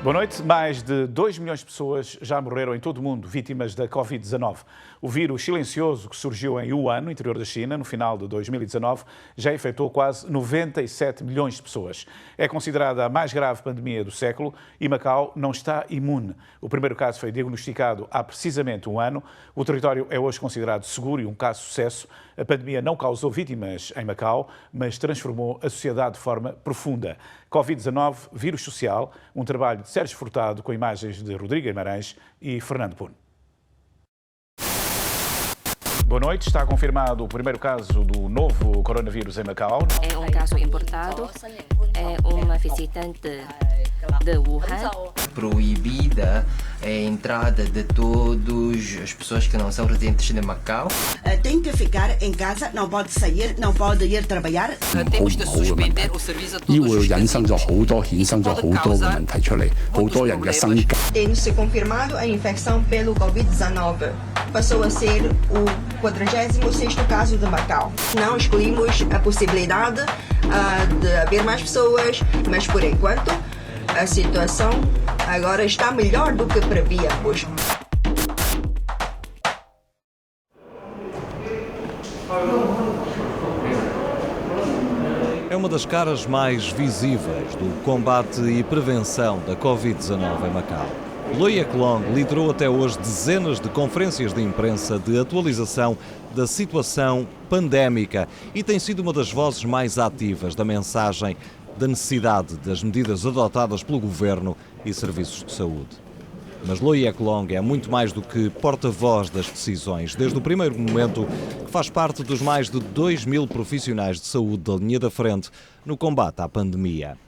Boa noite. Mais de 2 milhões de pessoas já morreram em todo o mundo vítimas da Covid-19. O vírus silencioso que surgiu em Wuhan, no interior da China, no final de 2019, já infectou quase 97 milhões de pessoas. É considerada a mais grave pandemia do século e Macau não está imune. O primeiro caso foi diagnosticado há precisamente um ano. O território é hoje considerado seguro e um caso de sucesso. A pandemia não causou vítimas em Macau, mas transformou a sociedade de forma profunda. Covid-19, Vírus Social, um trabalho de Sérgio Furtado com imagens de Rodrigo Guimarães e Fernando Poon. Boa noite. Está confirmado o primeiro caso do novo coronavírus em Macau. É um caso importado, é uma visitante de Wuhan. Proibida a entrada de todas as pessoas que não são residentes de Macau. Tem que ficar em casa, não pode sair, não pode ir trabalhar. Temos de suspender o serviço a todos os Tem-se confirmado a infecção pelo Covid-19. Passou a ser o 46º caso de Macau. Não excluímos a possibilidade de haver mais pessoas, mas por enquanto a situação agora está melhor do que prevíamos. É uma das caras mais visíveis do combate e prevenção da Covid-19 em Macau. Loy Long liderou até hoje dezenas de conferências de imprensa de atualização da situação pandémica e tem sido uma das vozes mais ativas da mensagem da necessidade das medidas adotadas pelo governo e serviços de saúde. Mas Loy Long é muito mais do que porta-voz das decisões. Desde o primeiro momento, que faz parte dos mais de 2.000 profissionais de saúde da linha da frente no combate à pandemia.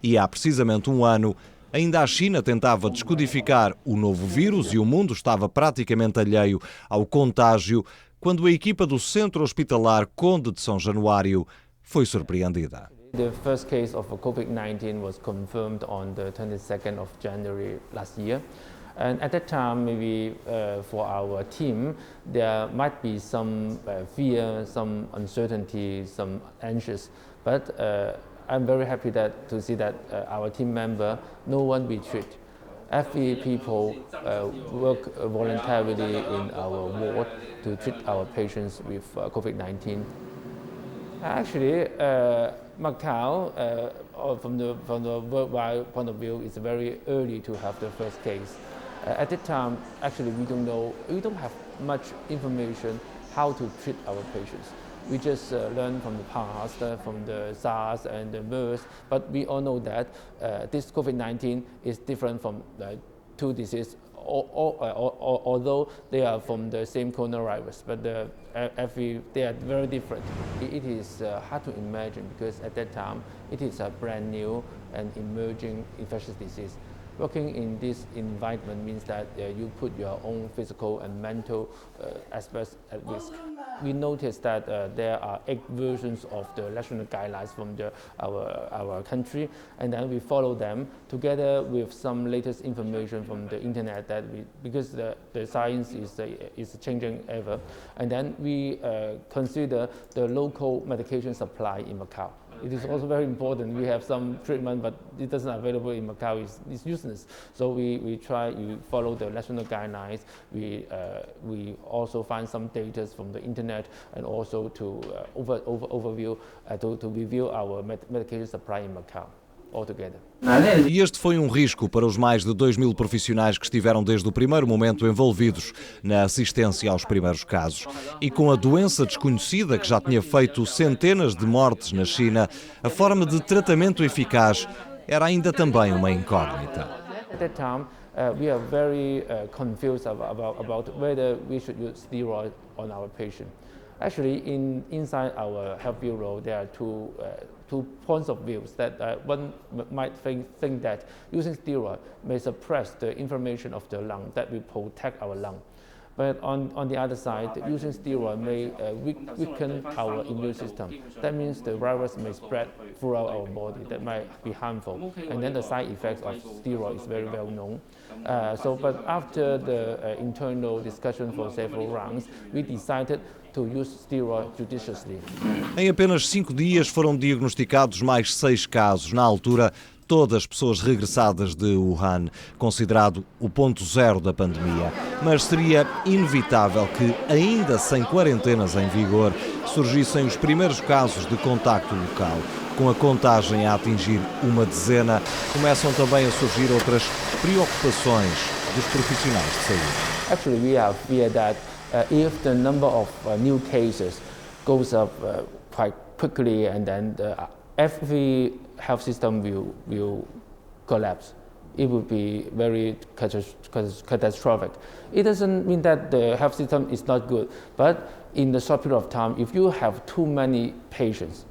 E há precisamente um ano, ainda a China tentava descodificar o novo vírus e o mundo estava praticamente alheio ao contágio quando a equipa do Centro Hospitalar Conde de São Januário foi surpreendida. The first case of COVID-19 was confirmed on the 22nd of January last year. And at that time, maybe for our team, there might be some fear, some uncertainty, some anxious. But I'm very happy to see that our team member, no one we treat. Every people work voluntarily in our ward to treat our patients with COVID-19. Actually, Macau, from the worldwide point of view, is very early to have the first case. At that time, actually, we don't have much information how to treat our patients. We just learn from the past, from the SARS and the MERS, but we all know that this COVID-19 is different from the two diseases, although they are from the same coronavirus, but they are very different. It is hard to imagine because at that time, it is a brand new and emerging infectious disease. Working in this environment means that you put your own physical and mental aspects at risk. We noticed that there are 8 versions of the national guidelines from our country, and then we follow them together with some latest information from the internet because the science is changing ever, and then we consider the local medication supply in Macau. It is also very important. We have some treatment, but it doesn't available in Macau. It's useless. So we follow the national guidelines. We also find some data from the internet and also to overview to review our medication supply in Macau. E este foi um risco para os mais de 2.000 profissionais que estiveram desde o primeiro momento envolvidos na assistência aos primeiros casos. E com a doença desconhecida que já tinha feito centenas de mortes na China, a forma de tratamento eficaz era ainda também uma incógnita. At that time, we are very confused about whether we should use steroid on our patient. Actually, inside our health bureau, there are two points of views that one might think that using steroid may suppress the inflammation of the lung that will protect our lung. But on the other side, using steroid may weaken our immune system. That means the virus may spread throughout our body. That might be harmful. And then the side effects of steroid is very well known. But after the internal discussion for several rounds, we decided to use steroid judiciously. Em apenas 5 dias foram diagnosticados mais 6 casos. Na altura, todas pessoas regressadas de Wuhan, considerado o ponto zero da pandemia. Mas seria inevitável que, ainda sem quarentenas em vigor, surgissem os primeiros casos de contacto local. Com a contagem a atingir uma dezena, começam também a surgir outras preocupações dos profissionais de saúde. Actually, we have fear that if the number of new cases goes up quite quickly, and then every health system will collapse. It would be very catastrophic. It doesn't mean that the health system is not good, but in the short period of time, if you have too many patients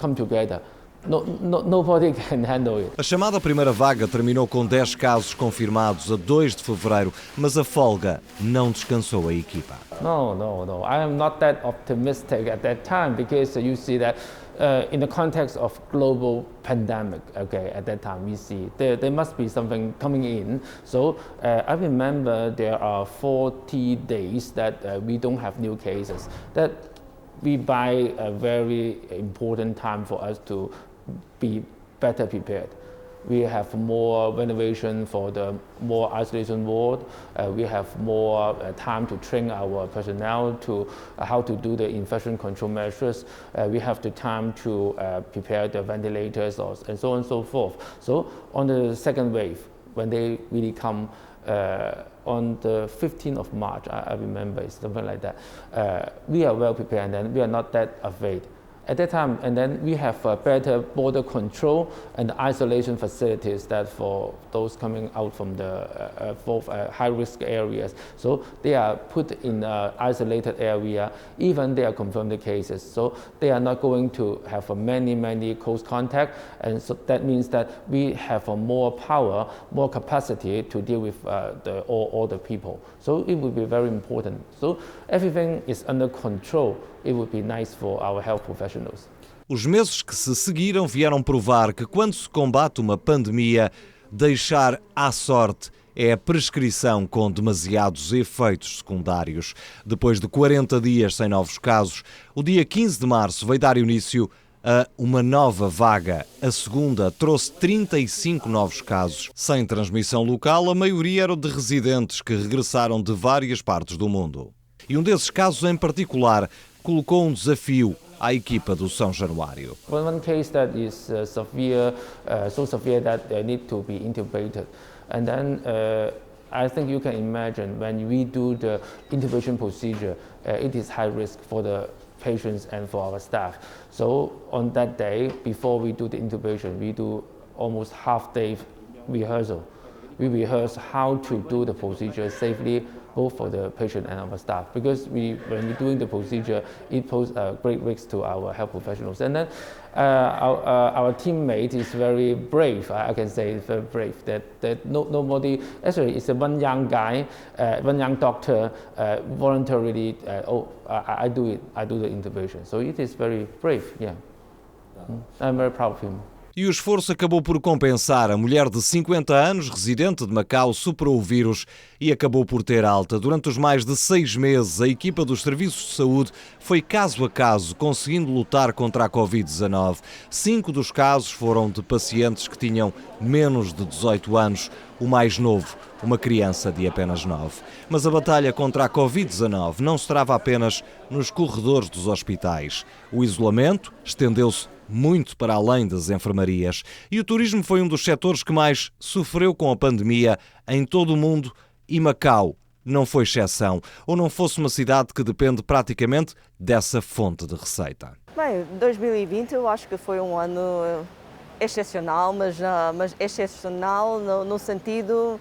come together, nobody can handle it. A chamada primeira vaga terminou com 10 casos confirmados a 2 de fevereiro, mas a folga não descansou a equipa. No. I am not that optimistic at that time, because you see that in the context of global pandemic, okay, at that time we see there must be something coming in. So I remember there are 40 days that we don't have new cases. That we buy a very important time for us to be better prepared. We have more renovation for the more isolation ward. We have more time to train our personnel to how to do the infection control measures. We have the time to prepare the ventilators and so on and so forth. So on the second wave, when they really come on the 15th of March, I remember it's something like that, we are well prepared, and then we are not that afraid. At that time, and then we have better border control and isolation facilities that for those coming out from the high-risk areas. So they are put in an isolated area, even they are confirmed cases. So they are not going to have many close contact, and so that means that we have more power, more capacity to deal with all the people. So it would be very important. So everything is under control. It would be nice for our health professionals. Os meses que se seguiram vieram provar que, quando se combate uma pandemia, deixar à sorte é a prescrição com demasiados efeitos secundários. Depois de 40 dias sem novos casos, o dia 15 de março veio dar início a uma nova vaga. A segunda trouxe 35 novos casos. Sem transmissão local, a maioria eram de residentes que regressaram de várias partes do mundo. E um desses casos em particular colocou um desafio à equipa do São Januário. One case that is severe, so severe that they need to be intubated, and then I think you can imagine when we do the intubation procedure, it is high risk for the patients and for our staff. So on that day, before we do the intubation, we do almost half-day rehearsal. We rehearse how to do the procedure safely, both for the patient and our staff, because when we're doing the procedure, it poses a great risk to our health professionals. And then our teammate is very brave. I can say it's very brave. That nobody, actually, it's one young guy, one young doctor, voluntarily. I do it. I do the intubation. So it is very brave. Yeah, I'm very proud of him. E o esforço acabou por compensar. A mulher de 50 anos, residente de Macau, superou o vírus e acabou por ter alta. Durante os mais de 6 meses, a equipa dos serviços de saúde foi caso a caso, conseguindo lutar contra a Covid-19. 5 dos casos foram de pacientes que tinham menos de 18 anos. O mais novo, uma criança de apenas 9. Mas a batalha contra a Covid-19 não se trava apenas nos corredores dos hospitais. O isolamento estendeu-se muito para além das enfermarias, e o turismo foi um dos setores que mais sofreu com a pandemia em todo o mundo, e Macau não foi exceção, ou não fosse uma cidade que depende praticamente dessa fonte de receita. Bem, 2020 eu acho que foi um ano excepcional, mas excepcional no sentido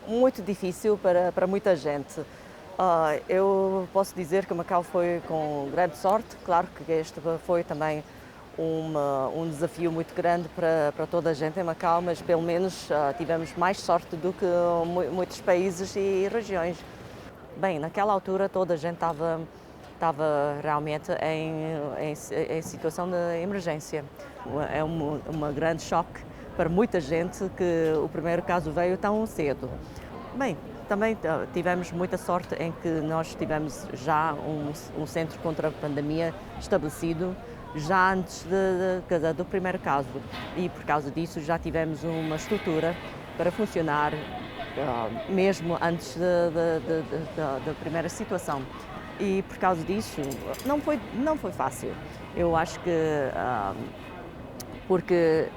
muito difícil para muita gente. Eu posso dizer que Macau foi com grande sorte. Claro que este foi também um desafio muito grande para toda a gente em Macau, mas pelo menos tivemos mais sorte do que muitos países e regiões. Bem, naquela altura toda a gente estava realmente em situação de emergência. É um grande choque para muita gente que o primeiro caso veio tão cedo. Bem, também tivemos muita sorte em que nós tivemos já um centro contra a pandemia estabelecido já antes do primeiro caso, e por causa disso já tivemos uma estrutura para funcionar mesmo antes da primeira situação. E por causa disso não foi fácil. Eu acho que porque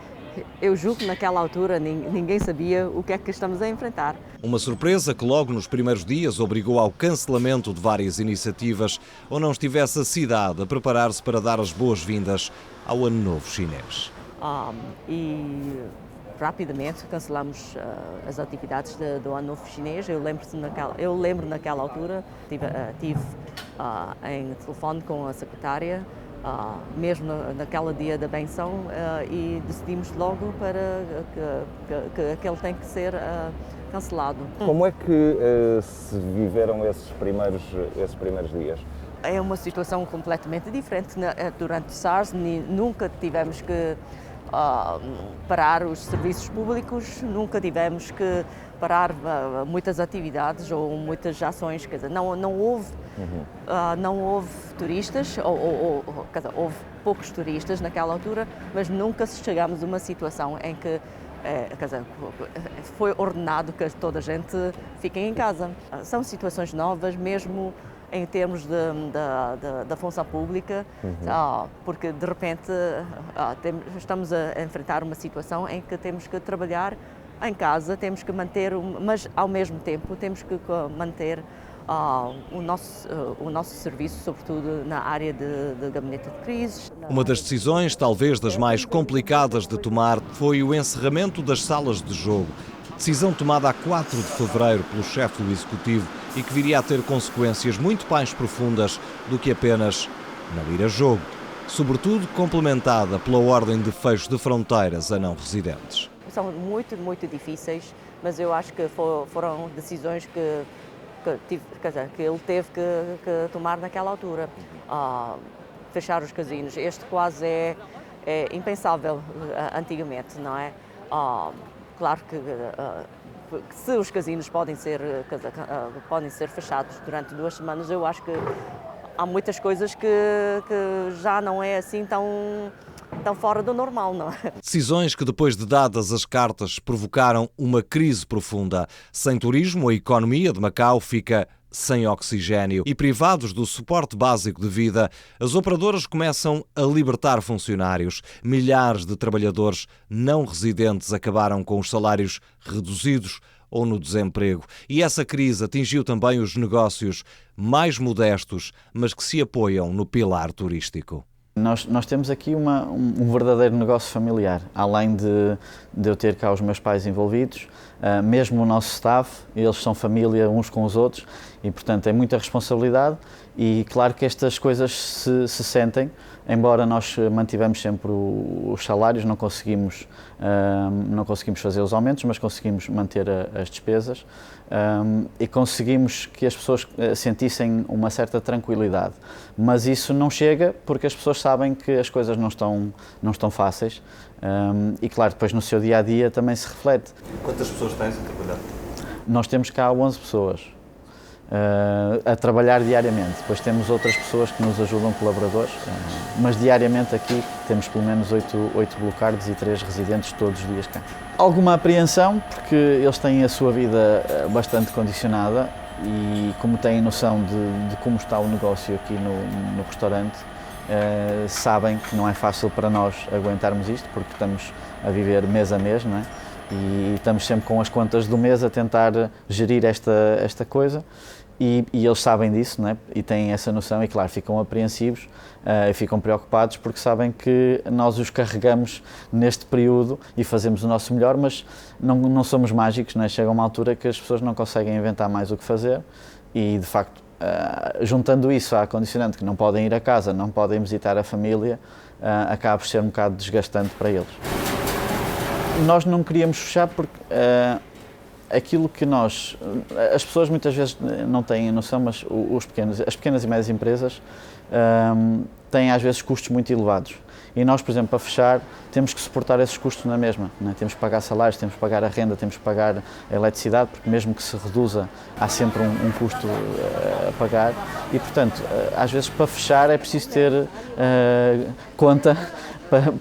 eu julgo que naquela altura ninguém sabia o que é que estamos a enfrentar. Uma surpresa que logo nos primeiros dias obrigou ao cancelamento de várias iniciativas ou não estivesse a cidade a preparar-se para dar as boas-vindas ao Ano Novo Chinês. E rapidamente cancelamos as atividades do Ano Novo Chinês. Eu lembro naquela altura, tive em telefone com a secretária, mesmo naquele dia da benção, e decidimos logo para que aquele tem que ser cancelado. Como é que se viveram esses primeiros dias? É uma situação completamente diferente. Durante o SARS nunca tivemos que parar os serviços públicos, nunca tivemos que parar muitas atividades ou muitas ações, quer dizer, não houve turistas, quer dizer, houve poucos turistas naquela altura, mas nunca chegamos a uma situação em que quer dizer, foi ordenado que toda a gente fique em casa. São situações novas, mesmo em termos da função pública, porque de repente estamos a enfrentar uma situação em que temos que trabalhar em casa, temos que manter, mas ao mesmo tempo temos que manter o nosso serviço, sobretudo na área de gabinete de crises. Uma das decisões, talvez das mais complicadas de tomar, foi o encerramento das salas de jogo. Decisão tomada a 4 de fevereiro pelo chefe do Executivo e que viria a ter consequências muito mais profundas do que apenas não ir a jogo. Sobretudo complementada pela ordem de fecho de fronteiras a não residentes. São muito, muito difíceis, mas eu acho que foram decisões que ele teve que tomar naquela altura. Fechar os casinos, este quase é impensável antigamente, não é? Claro que se os casinos podem ser fechados durante 2 semanas, eu acho que há muitas coisas que já não é assim tão fora do normal, não é? Decisões que, depois de dadas as cartas, provocaram uma crise profunda. Sem turismo, a economia de Macau fica sem oxigênio e, privados do suporte básico de vida, as operadoras começam a libertar funcionários. Milhares de trabalhadores não residentes acabaram com os salários reduzidos ou no desemprego. E essa crise atingiu também os negócios mais modestos, mas que se apoiam no pilar turístico. Nós temos aqui um verdadeiro negócio familiar, além de eu ter cá os meus pais envolvidos, mesmo o nosso staff, eles são família uns com os outros e, portanto, é muita responsabilidade e claro que estas coisas se sentem, embora nós mantivemos sempre os salários, não conseguimos fazer os aumentos, mas conseguimos manter as despesas e conseguimos que as pessoas sentissem uma certa tranquilidade. Mas isso não chega porque as pessoas sabem que as coisas não estão fáceis e, claro, depois no seu dia-a-dia também se reflete. Quantas pessoas tens a trabalhar? Nós temos cá 11 pessoas a trabalhar diariamente. Depois temos outras pessoas que nos ajudam, colaboradores, mas diariamente aqui temos pelo menos 8 blocardos e 3 residentes todos os dias cá. Alguma apreensão, porque eles têm a sua vida bastante condicionada e como têm noção de como está o negócio aqui no restaurante, sabem que não é fácil para nós aguentarmos isto, porque estamos a viver mês a mês, não é? E estamos sempre com as contas do mês a tentar gerir esta coisa e eles sabem disso, não é? E têm essa noção e, claro, ficam apreensivos e ficam preocupados porque sabem que nós os carregamos neste período e fazemos o nosso melhor, mas não somos mágicos, não é? Chega uma altura que as pessoas não conseguem inventar mais o que fazer e, de facto, juntando isso à condicionante que não podem ir a casa, não podem visitar a família, acaba por ser um bocado desgastante para eles. Nós não queríamos fechar porque aquilo que as pessoas muitas vezes não têm noção, mas as pequenas e médias empresas têm às vezes custos muito elevados E nós, por exemplo, para fechar, temos que suportar esses custos na mesma, não é? Temos que pagar salários, temos que pagar a renda, temos que pagar a eletricidade, porque mesmo que se reduza, há sempre um custo a pagar. E, portanto, às vezes para fechar é preciso ter conta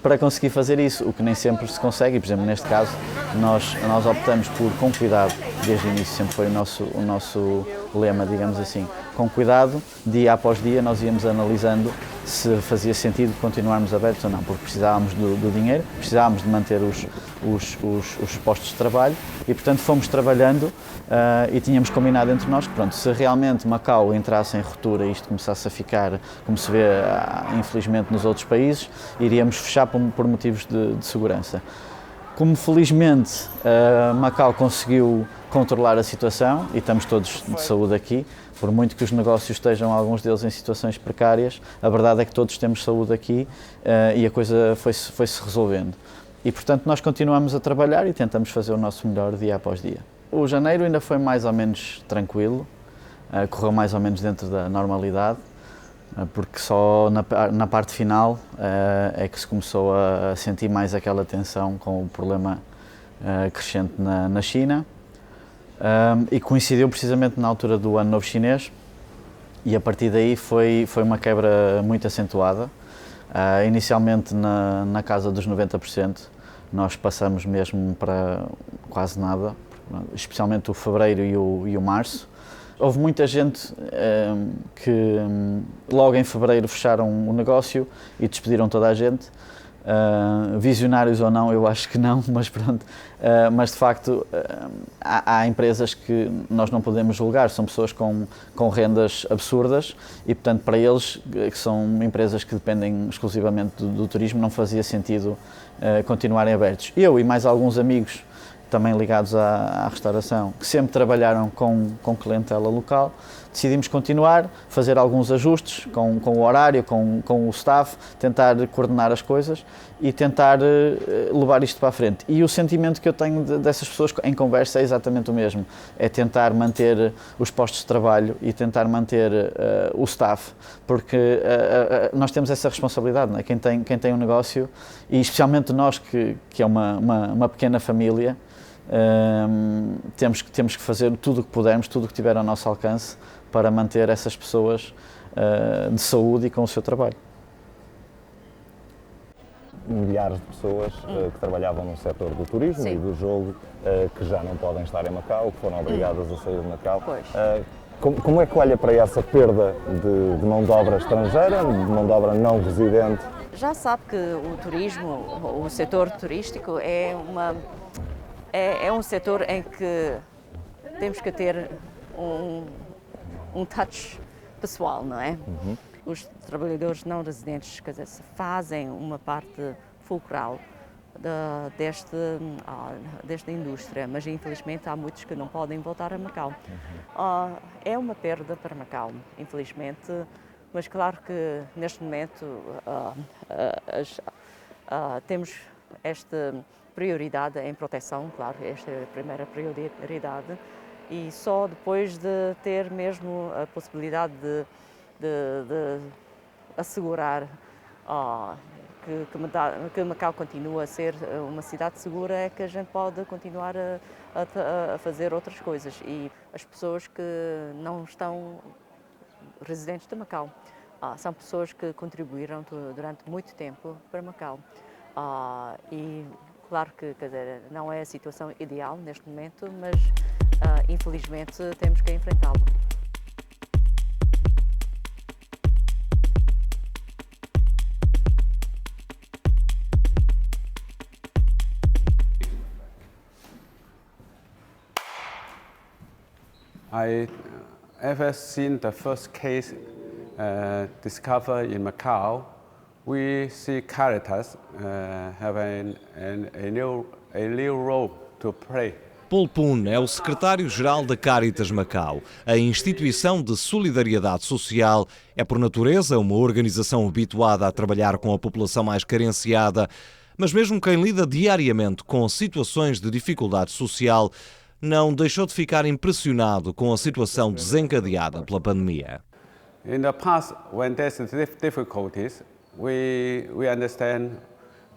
para conseguir fazer isso, o que nem sempre se consegue. E, por exemplo, neste caso, nós optamos por, com cuidado, desde o início sempre foi o nosso lema, digamos assim, com cuidado, dia após dia, nós íamos analisando se fazia sentido continuarmos abertos ou não, porque precisávamos do dinheiro, precisávamos de manter os postos de trabalho e, portanto, fomos trabalhando e tínhamos combinado entre nós que, pronto, se realmente Macau entrasse em ruptura e isto começasse a ficar, como se vê, infelizmente, nos outros países, iríamos fechar por motivos de segurança. Como, felizmente, Macau conseguiu controlar a situação e estamos todos de saúde aqui, por muito que os negócios estejam, alguns deles, em situações precárias, a verdade é que todos temos saúde aqui e a coisa foi-se resolvendo. E, portanto, nós continuamos a trabalhar e tentamos fazer o nosso melhor dia após dia. O janeiro ainda foi mais ou menos tranquilo, correu mais ou menos dentro da normalidade, porque só na parte final é que se começou a sentir mais aquela tensão com o problema crescente na China. E coincidiu precisamente na altura do Ano Novo Chinês e a partir daí foi uma quebra muito acentuada. Inicialmente na casa dos 90%, nós passamos mesmo para quase nada, especialmente o fevereiro e o março. Houve muita gente que logo em fevereiro fecharam o negócio e despediram toda a gente. Visionários ou não, eu acho que não, mas pronto. Mas de facto há empresas que nós não podemos julgar, são pessoas com rendas absurdas e, portanto, para eles, que são empresas que dependem exclusivamente do turismo, não fazia sentido continuarem abertos. Eu e mais alguns amigos também ligados à restauração, que sempre trabalharam com clientela local, decidimos continuar, fazer alguns ajustes com o horário, com o staff, tentar coordenar as coisas e tentar levar isto para a frente. E o sentimento que eu tenho dessas pessoas em conversa é exatamente o mesmo, é tentar manter os postos de trabalho e tentar manter o staff, porque nós temos essa responsabilidade, não é? Quem tem um negócio, e especialmente nós que é uma pequena família, temos que fazer tudo o que pudermos, tudo o que tiver ao nosso alcance para manter essas pessoas de saúde e com o seu trabalho. Milhares de pessoas que trabalhavam no setor do turismo e do jogo que já não podem estar em Macau, que foram obrigadas a sair de Macau. Como é que olha para essa perda de mão de obra estrangeira, de mão de obra não residente? Já sabe que o turismo, o setor turístico é um setor em que temos que ter um touch pessoal, não é? Os trabalhadores não residentes, quer dizer, fazem uma parte fulcral desta indústria, mas infelizmente há muitos que não podem voltar a Macau. É uma perda para Macau, infelizmente, mas claro que neste momento temos esta prioridade em proteção, claro, esta é a primeira prioridade, e só depois de ter mesmo a possibilidade de assegurar que Macau continua a ser uma cidade segura é que a gente pode continuar a fazer outras coisas. E as pessoas que não estão residentes de Macau são pessoas que contribuíram durante muito tempo para Macau. E claro que, quer dizer, não é a situação ideal neste momento, mas infelizmente temos que enfrentá-lo. I ever seen the first case discovered in Macau. We see Caritas having a new role to play. Poon é o secretário-geral da Caritas Macau. A instituição de solidariedade social é, por natureza, uma organização habituada a trabalhar com a população mais carenciada, mas mesmo quem lida diariamente com situações de dificuldade social não deixou de ficar impressionado com a situação desencadeada pela pandemia. In the past, when there's difficulties, we understand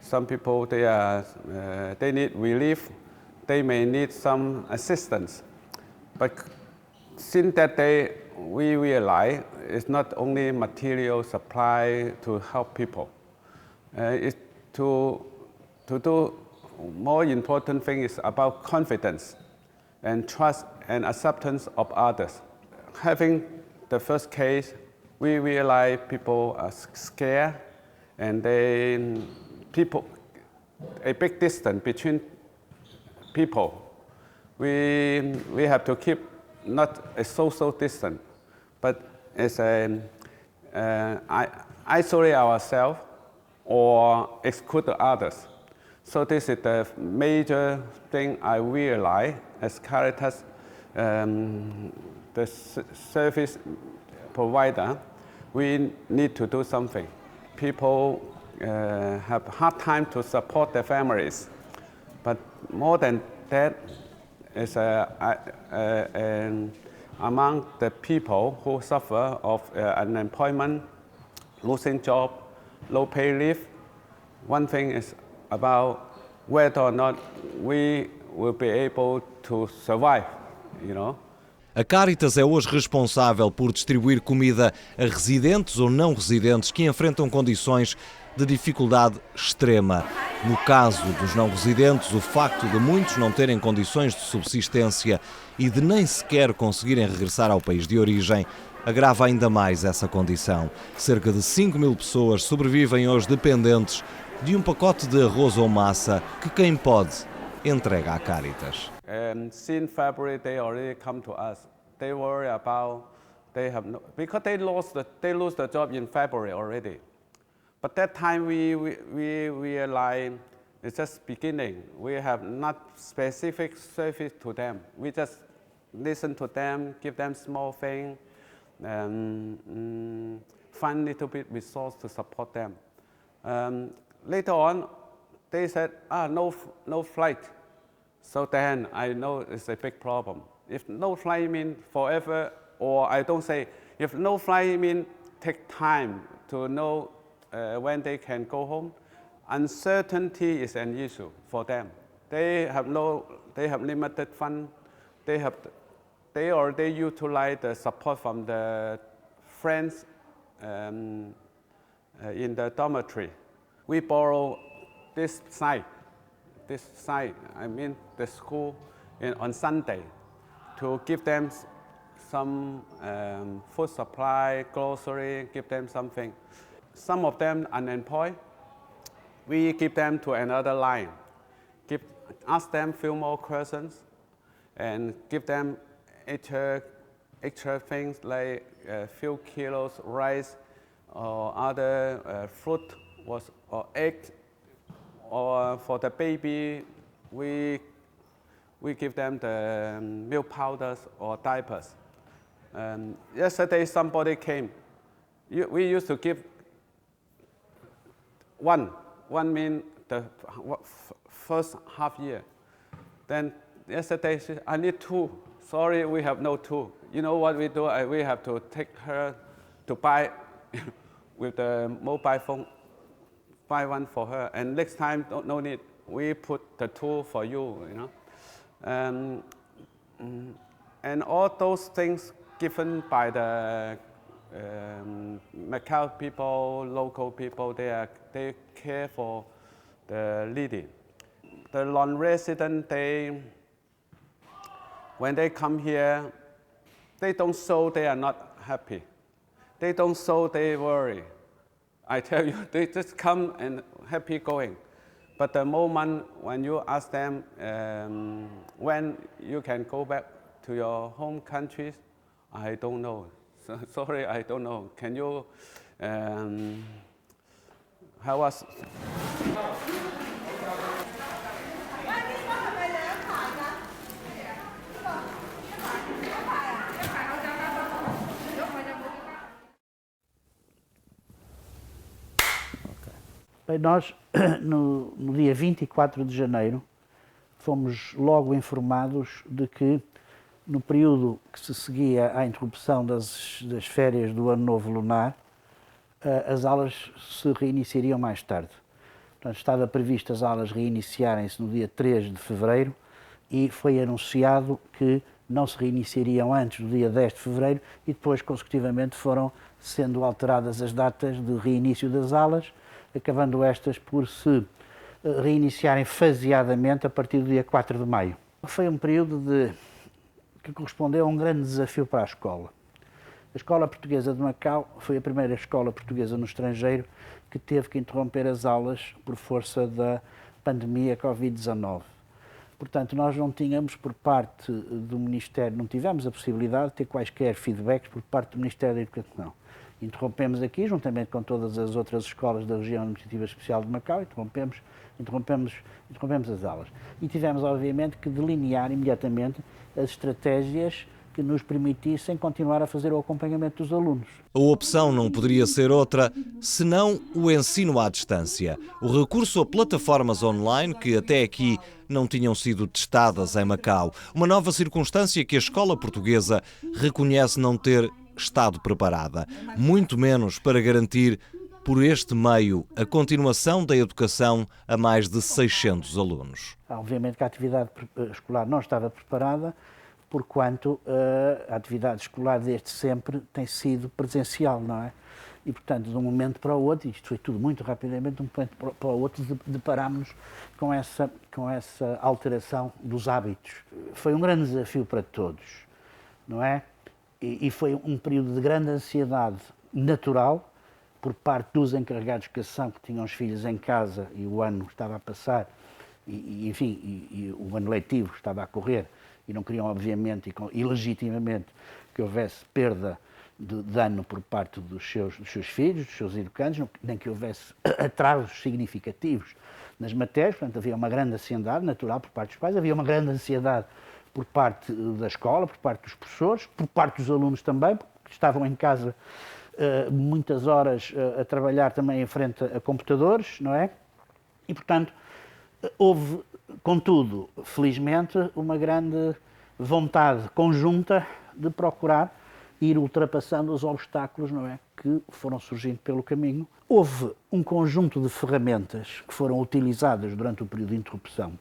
some people they need relief, they may need some assistance. But since that day, we realize it's not only material supply to help people. It's to do more important thing is about confidence and trust and acceptance of others. Having the first case, we realize people are scared, and a big distance between people. We have to keep not a social distance, but as isolate ourselves or exclude others. So this is the major thing I realize as Caritas, the service provider. We need to do something. People have a hard time to support their families, but more than that is among the people who suffer of unemployment, losing job, low pay leave. One thing is about whether or not we will be able to survive, you know. A Caritas é hoje responsável por distribuir comida a residentes ou não residentes que enfrentam condições de dificuldade extrema. No caso dos não residentes, o facto de muitos não terem condições de subsistência e de nem sequer conseguirem regressar ao país de origem agrava ainda mais essa condição. Cerca de 5.000 pessoas sobrevivem hoje dependentes de um pacote de arroz ou massa que quem pode entrega à Caritas. Since February, they already come to us. They worry about because they lose the job in February already. But that time we realize it's just beginning. We have not specific service to them. We just listen to them, give them small thing, find a little bit resource to support them. Later on, they said, no flight. So then I know it's a big problem. If no flight means forever, or I don't say, if no flight means take time to know when they can go home, uncertainty is an issue for them. They have limited fund. They already utilize the support from the friends in the dormitory. We borrow this site, I mean the school, on Sunday, to give them some food supply, grocery, give them something. Some of them unemployed, we give them to another line. Ask them a few more questions and give them extra things like a few kilos rice or other fruit or eggs. Or for the baby, we give them the milk powders or diapers. Yesterday somebody came. We used to give one mean the first half year. Then yesterday she said, I need 2. Sorry, we have no 2. You know what we do? We have to take her to buy with the mobile phone. Buy one for her, and next time no need. We put the 2 for you, you know. And all those things given by the Macau people, local people, they care for the needy. The non-resident, when they come here, they don't show they are not happy. They don't show they worry. I tell you, they just come and happy going. But the moment when you ask them when you can go back to your home countries, I don't know. So, sorry, I don't know. Can you help us? Bem, nós, no dia 24 de janeiro, fomos logo informados de que, no período que se seguia à interrupção das férias do Ano Novo Lunar, as aulas se reiniciariam mais tarde. Portanto, estava previsto as aulas reiniciarem-se no dia 3 de fevereiro e foi anunciado que não se reiniciariam antes do dia 10 de fevereiro e depois, consecutivamente, foram sendo alteradas as datas de reinício das aulas, acabando estas por se reiniciarem faseadamente a partir do dia 4 de maio. Foi um período que correspondeu a um grande desafio para a escola. A Escola Portuguesa de Macau foi a primeira escola portuguesa no estrangeiro que teve que interromper as aulas por força da pandemia Covid-19. Portanto, nós não tínhamos por parte do Ministério, não tivemos a possibilidade de ter quaisquer feedbacks por parte do Ministério da Educação. Interrompemos aqui, juntamente com todas as outras escolas da região administrativa especial de Macau, interrompemos as aulas. E tivemos, obviamente, que delinear imediatamente as estratégias que nos permitissem continuar a fazer o acompanhamento dos alunos. A opção não poderia ser outra, senão o ensino à distância. O recurso a plataformas online que até aqui não tinham sido testadas em Macau. Uma nova circunstância que a escola portuguesa reconhece não ter estado preparada, muito menos para garantir, por este meio, a continuação da educação a mais de 600 alunos. Obviamente que a atividade escolar não estava preparada, porquanto a atividade escolar desde sempre tem sido presencial, não é? E, portanto, de um momento para o outro, isto foi tudo muito rapidamente, de um momento para o outro, deparámos com essa alteração dos hábitos. Foi um grande desafio para todos, não é? E foi um período de grande ansiedade natural por parte dos encarregados de educação que tinham os filhos em casa e o ano estava a passar, e o ano letivo estava a correr, e não queriam, obviamente, e legitimamente, que houvesse perda de ano por parte dos seus filhos, dos seus educandos, nem que houvesse atrasos significativos nas matérias. Portanto, havia uma grande ansiedade natural por parte dos pais, havia uma grande ansiedade por parte da escola, por parte dos professores, por parte dos alunos também, porque estavam em casa muitas horas a trabalhar também em frente a computadores, não é? E, portanto, houve, contudo, felizmente, uma grande vontade conjunta de procurar ir ultrapassando os obstáculos, não é, que foram surgindo pelo caminho. Houve um conjunto de ferramentas que foram utilizadas durante o período de interrupção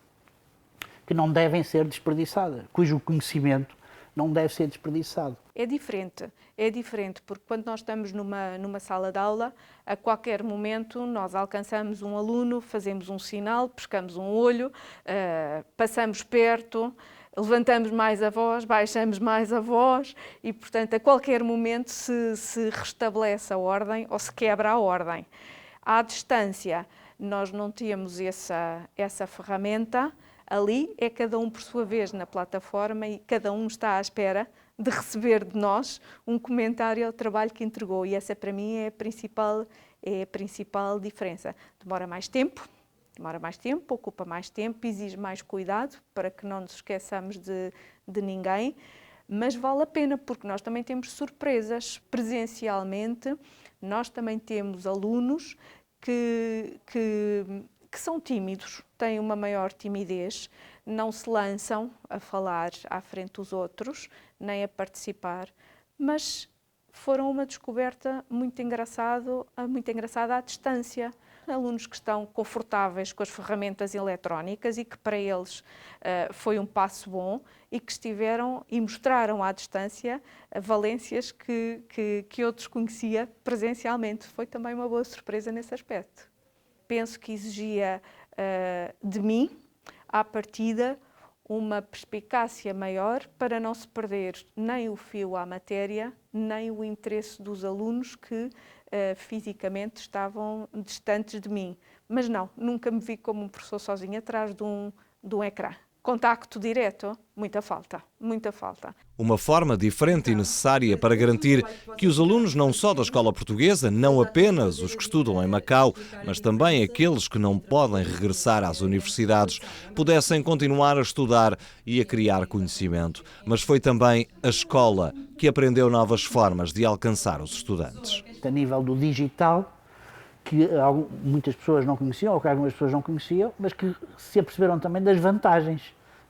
que não devem ser desperdiçadas, cujo conhecimento não deve ser desperdiçado. É diferente porque quando nós estamos numa sala de aula, a qualquer momento nós alcançamos um aluno, fazemos um sinal, pescamos um olho, passamos perto, levantamos mais a voz, baixamos mais a voz e, portanto, a qualquer momento se restabelece a ordem ou se quebra a ordem. À distância, nós não temos essa ferramenta. Ali é cada um por sua vez na plataforma e cada um está à espera de receber de nós um comentário ao trabalho que entregou. E essa, para mim, é a principal diferença. Demora mais tempo, ocupa mais tempo, exige mais cuidado para que não nos esqueçamos de ninguém, mas vale a pena porque nós também temos surpresas. Presencialmente, nós também temos alunos que são tímidos, têm uma maior timidez, não se lançam a falar à frente dos outros, nem a participar, mas foram uma descoberta muito engraçada à distância. Alunos que estão confortáveis com as ferramentas eletrónicas e que para eles foi um passo bom e que estiveram e mostraram à distância valências que outros conhecia presencialmente. Foi também uma boa surpresa nesse aspecto. Penso que exigia de mim, à partida, uma perspicácia maior para não se perder nem o fio à matéria, nem o interesse dos alunos que fisicamente estavam distantes de mim. Mas não, nunca me vi como um professor sozinho atrás de um ecrã. Contacto direto, muita falta. Uma forma diferente e necessária para garantir que os alunos não só da escola portuguesa, não apenas os que estudam em Macau, mas também aqueles que não podem regressar às universidades, pudessem continuar a estudar e a criar conhecimento. Mas foi também a escola que aprendeu novas formas de alcançar os estudantes. A nível do digital, que muitas pessoas não conheciam, ou que algumas pessoas não conheciam, mas que se aperceberam também das vantagens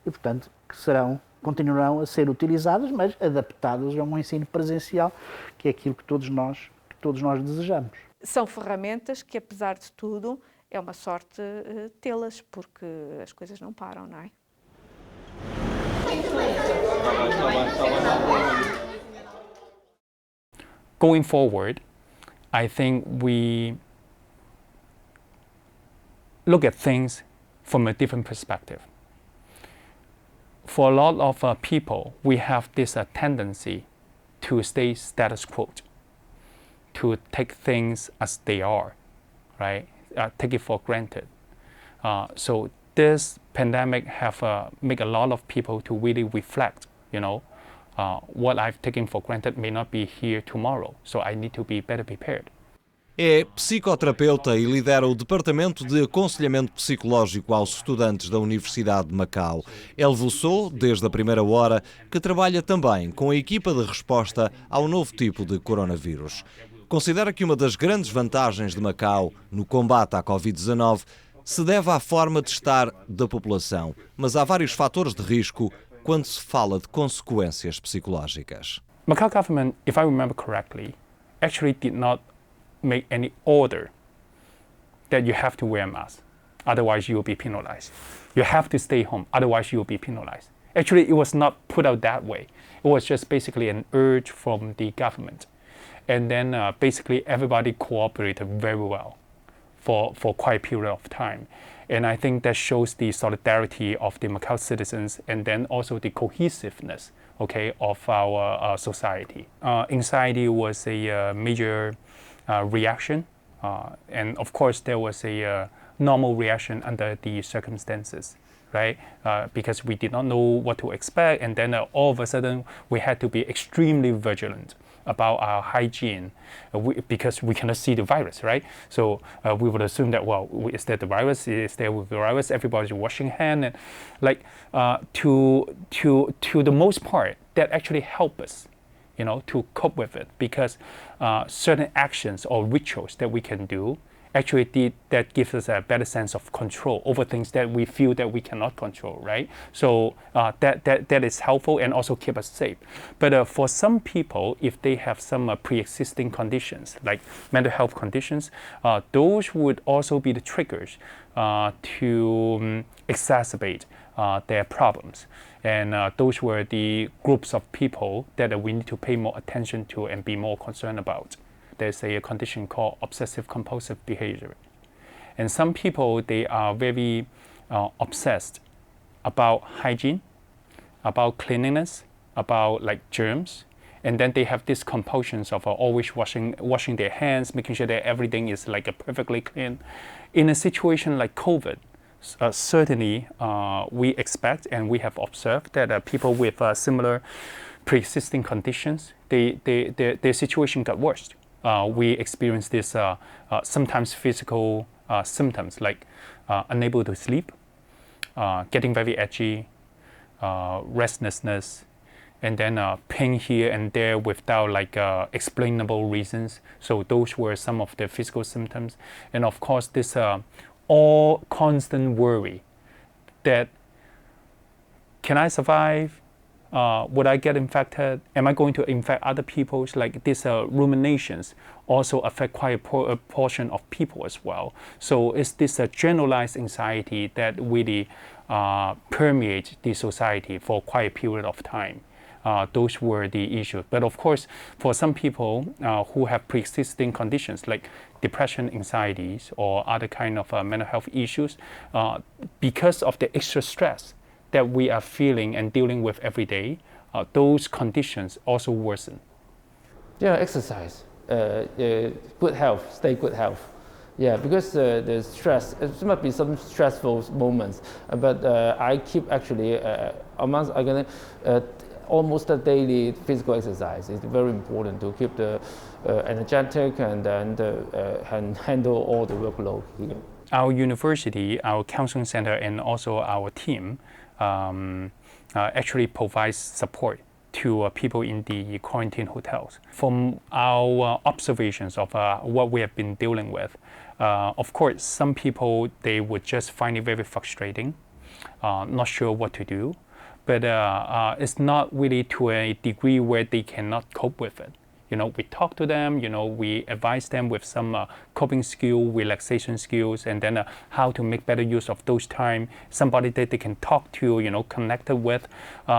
e, portanto, que continuarão a ser utilizadas, mas adaptadas a um ensino presencial, que é aquilo que todos nós desejamos. são ferramentas que, apesar de tudo, é uma sorte tê-las, porque as coisas não param, não é? Going forward, I think we look at things from a different perspective. For a lot of people, we have this tendency to stay status quo, to take things as they are, right? Take it for granted. So this pandemic have make a lot of people to really reflect, what I've taken for granted may not be here tomorrow, so I need to be better prepared. É psicoterapeuta e lidera o Departamento de Aconselhamento Psicológico aos Estudantes da Universidade de Macau. Ele avançou, desde a primeira hora, que trabalha também com a equipa de resposta ao novo tipo de coronavírus. Considera que uma das grandes vantagens de Macau no combate à Covid-19 se deve à forma de estar da população, mas há vários fatores de risco quando se fala de consequências psicológicas. Macau government, if I remember correctly, actually did not make any order that you have to wear a mask, otherwise you will be penalized. You have to stay home, otherwise you will be penalized. Actually, it was not put out that way. It was just basically an urge from the government. And then basically everybody cooperated very well for quite a period of time. And I think that shows the solidarity of the Macau citizens and then also the cohesiveness, of our society. Anxiety was a major reaction, and of course there was a normal reaction under the circumstances, right? Because we did not know what to expect, and then all of a sudden we had to be extremely vigilant about our hygiene because we cannot see the virus, right? So we would assume that, well, is there the virus? Is there with the virus? Everybody's washing hands, and to the most part, that actually helped us, to cope with it, because certain actions or rituals that we can do actually that gives us a better sense of control over things that we feel that we cannot control, right? So that is helpful and also keep us safe. But for some people, if they have some pre-existing conditions, like mental health conditions, those would also be the triggers to exacerbate their problems. And those were the groups of people that we need to pay more attention to and be more concerned about. There's a condition called obsessive compulsive behavior. And some people, they are very obsessed about hygiene, about cleanliness, about germs. And then they have these compulsions of always washing their hands, making sure that everything is perfectly clean. In a situation like COVID, certainly we expect and we have observed that people with similar pre-existing conditions, their situation got worse. We experience this sometimes physical symptoms like unable to sleep, getting very edgy, restlessness, and then pain here and there without explainable reasons. So those were some of the physical symptoms. And of course, this all constant worry that, can I survive? Would I get infected? Am I going to infect other people? These ruminations also affect quite a portion of people as well. So it's this generalized anxiety that really permeates the society for quite a period of time. Those were the issues. But of course, for some people who have pre-existing conditions like depression, anxieties, or other kind of mental health issues, because of the extra stress that we are feeling and dealing with every day, those conditions also worsen. Yeah, exercise, good health, stay good health. Yeah, because the stress, it might be some stressful moments, but I keep actually almost a daily physical exercise. It's very important to keep the energetic and then handle all the workload here. Our university, our counseling center, and also our team actually provides support to people in the quarantine hotels. From our observations of what we have been dealing with, of course, some people, they would just find it very frustrating, not sure what to do, but it's not really to a degree where they cannot cope with it. We talk to them, we advise them with some coping skill, relaxation skills, and then how to make better use of those time, somebody that they can talk to, connected with.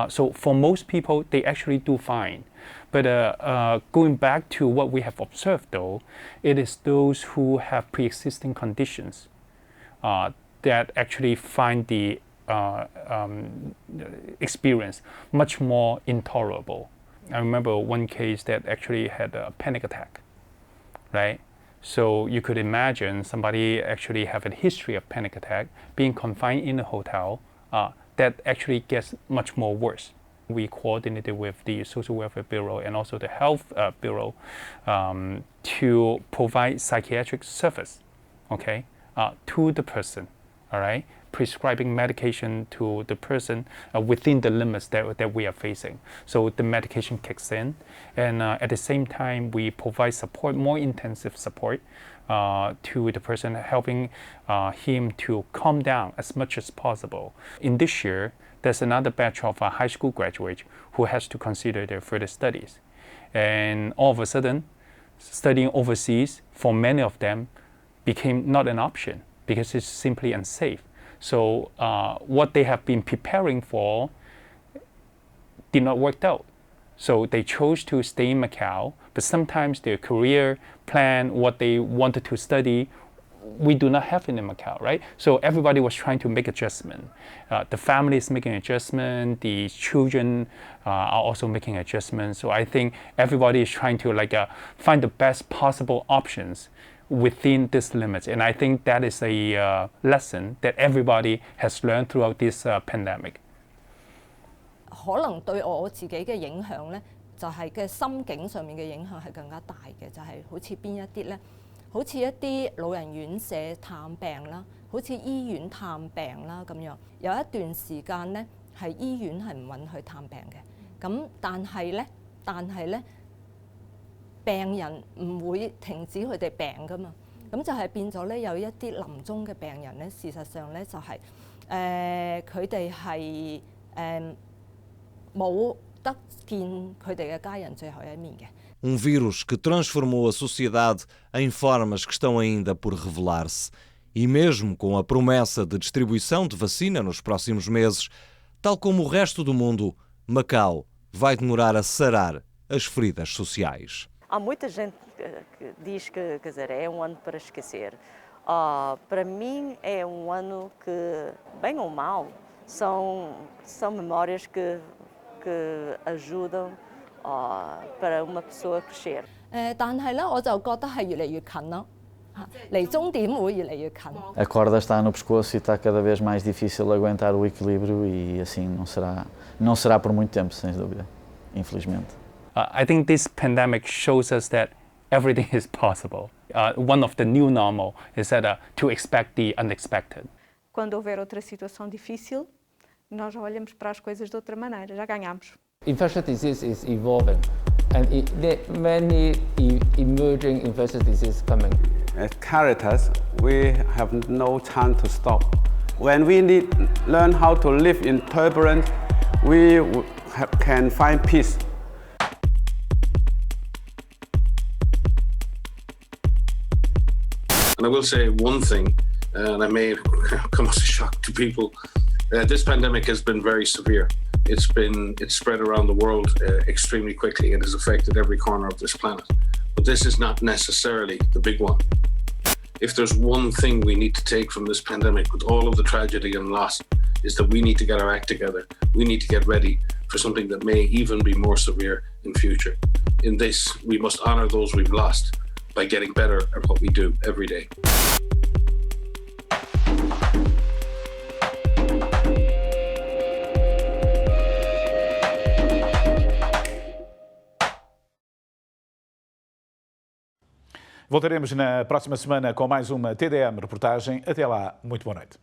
So for most people, they actually do fine. But going back to what we have observed, though, it is those who have pre-existing conditions that actually find the experience much more intolerable. I remember one case that actually had a panic attack, right? So you could imagine somebody actually have a history of panic attack, being confined in a hotel, that actually gets much more worse. We coordinated with the Social Welfare Bureau and also the Health Bureau to provide psychiatric service, okay, to the person, all right? Prescribing medication to the person within the limits that we are facing. So the medication kicks in, and at the same time, we provide support, more intensive support to the person, helping him to calm down as much as possible. In this year, there's another batch of high school graduates who has to consider their further studies. And all of a sudden, studying overseas, for many of them, became not an option because it's simply unsafe. So what they have been preparing for did not work out. So they chose to stay in Macau, but sometimes their career plan, what they wanted to study, we do not have it in Macau, right? So everybody was trying to make adjustment. The family is making adjustment, the children are also making adjustments. So I think everybody is trying to find the best possible options within these limits. And I think that is a lesson that everybody has learned throughout this pandemic. 可能對我自己嘅影響呢，就係嘅心境上面嘅影響係更加大嘅，就係好似邊一啲呢？好似一啲老人院舍探病啦，好似醫院探病啦咁樣。有一段時間呢，係醫院係唔允許探病嘅。咁但係呢，病人唔會停止佢哋病噶嘛。咁就係變咗呢，有一啲臨終嘅病人呢，事實上呢，就係佢哋係冇得見佢哋嘅家人最後一面嘅。Vírus que transformou a sociedade em formas que estão ainda por revelar-se. E mesmo com a promessa de distribuição de vacina nos próximos meses, tal como o resto do mundo, Macau vai demorar a sarar as feridas sociais. Há muita gente que diz que, quer dizer, é um ano para esquecer. Para mim é um ano que, bem ou mal, são memórias que ajudam para uma pessoa crescer. 但係咧，我就覺得係越嚟越近咯，離終點會越嚟越近。A corda está no pescoço e está cada vez mais difícil aguentar o equilíbrio e assim não será por muito tempo, sem dúvida, infelizmente. I think this pandemic shows us that everything is possible. One of the new normal is that to expect the unexpected. Quando houver outra situação difícil, nós já olhamos para as coisas de outra maneira, já ganhamos. Infectious disease is evolving, and there are many emerging infectious diseases coming. As Caritas, we have no chance to stop. When we learn how to live in turbulence, we can find peace. And I will say one thing, and I may come as a shock to people. This pandemic has been very severe. It's spread around the world extremely quickly and has affected every corner of this planet. But this is not necessarily the big one. If there's one thing we need to take from this pandemic with all of the tragedy and loss, is that we need to get our act together. We need to get ready for something that may even be more severe in future. In this, we must honor those we've lost by getting better at what we do every day. Voltaremos na próxima semana com mais uma TDM reportagem. Até lá, muito boa noite.